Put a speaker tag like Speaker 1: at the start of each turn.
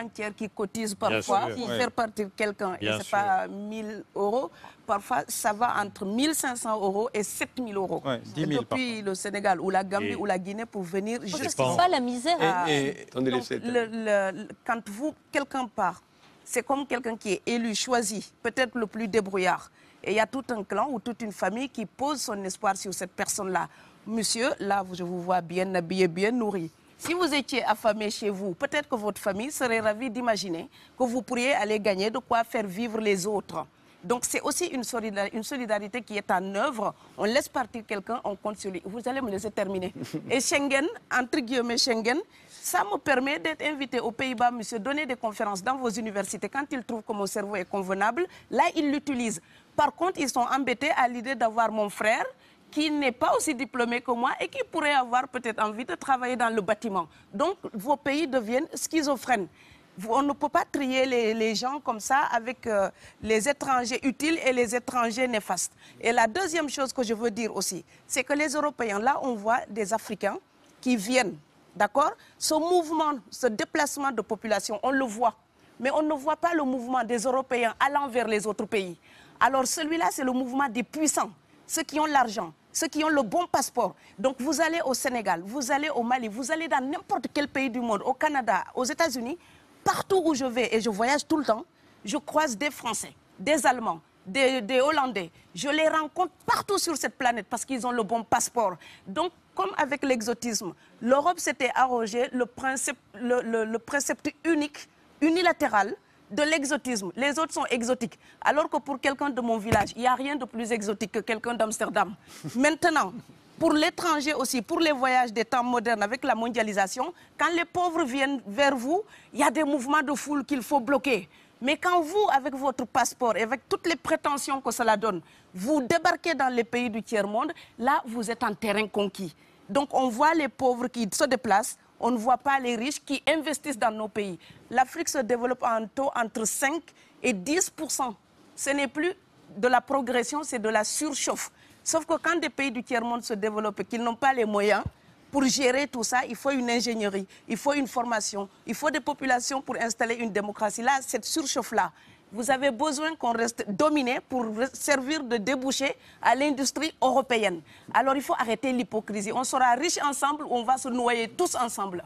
Speaker 1: entière qui cotise parfois pour faire partir quelqu'un. Et ce n'est pas 1 000 €. Parfois, ça va entre 1 500 € et 7 000 €.
Speaker 2: Ouais, 10 000
Speaker 1: depuis le Sénégal ou la Gambie ou la Guinée pour venir
Speaker 3: justement. C'est pas la misère.
Speaker 1: Quand quelqu'un part, c'est comme quelqu'un qui est élu, choisi, peut-être le plus débrouillard. Et il y a tout un clan ou toute une famille qui pose son espoir sur cette personne-là. Monsieur, là, je vous vois bien habillé, bien nourri. Si vous étiez affamé chez vous, peut-être que votre famille serait ravie d'imaginer que vous pourriez aller gagner de quoi faire vivre les autres. Donc c'est aussi une solidarité qui est en œuvre. On laisse partir quelqu'un, on compte sur lui. Vous allez me laisser terminer. Et Schengen, entre guillemets Schengen, ça me permet d'être invité aux Pays-Bas, monsieur, donner des conférences dans vos universités. Quand ils trouvent que mon cerveau est convenable, là, ils l'utilisent. Par contre, ils sont embêtés à l'idée d'avoir mon frère qui n'est pas aussi diplômé que moi et qui pourrait avoir peut-être envie de travailler dans le bâtiment. Donc, vos pays deviennent schizophrènes. On ne peut pas trier les gens comme ça avec les étrangers utiles et les étrangers néfastes. Et la deuxième chose que je veux dire aussi, c'est que les Européens, là, on voit des Africains qui viennent, d'accord? Ce mouvement, ce déplacement de population, on le voit. Mais on ne voit pas le mouvement des Européens allant vers les autres pays. Alors celui-là, c'est le mouvement des puissants, ceux qui ont l'argent, ceux qui ont le bon passeport. Donc vous allez au Sénégal, vous allez au Mali, vous allez dans n'importe quel pays du monde, au Canada, aux États-Unis, partout où je vais, et je voyage tout le temps, je croise des Français, des Allemands, des Hollandais. Je les rencontre partout sur cette planète parce qu'ils ont le bon passeport. Donc, comme avec l'exotisme, l'Europe s'était arrogé le précepte unique, unilatéral, de l'exotisme. Les autres sont exotiques. Alors que pour quelqu'un de mon village, il n'y a rien de plus exotique que quelqu'un d'Amsterdam. Maintenant, pour l'étranger aussi, pour les voyages des temps modernes avec la mondialisation, quand les pauvres viennent vers vous, il y a des mouvements de foule qu'il faut bloquer. Mais quand vous, avec votre passeport et avec toutes les prétentions que cela donne, vous débarquez dans les pays du tiers-monde, là, vous êtes en terrain conquis. Donc, on voit les pauvres qui se déplacent, on ne voit pas les riches qui investissent dans nos pays. L'Afrique se développe à un taux entre 5 et 10%. Ce n'est plus de la progression, c'est de la surchauffe. Sauf que quand des pays du tiers-monde se développent et qu'ils n'ont pas les moyens pour gérer tout ça, il faut une ingénierie, il faut une formation, il faut des populations pour installer une démocratie. Là, cette surchauffe-là, vous avez besoin qu'on reste dominé pour servir de débouché à l'industrie européenne. Alors il faut arrêter l'hypocrisie. On sera riches ensemble ou on va se noyer tous ensemble.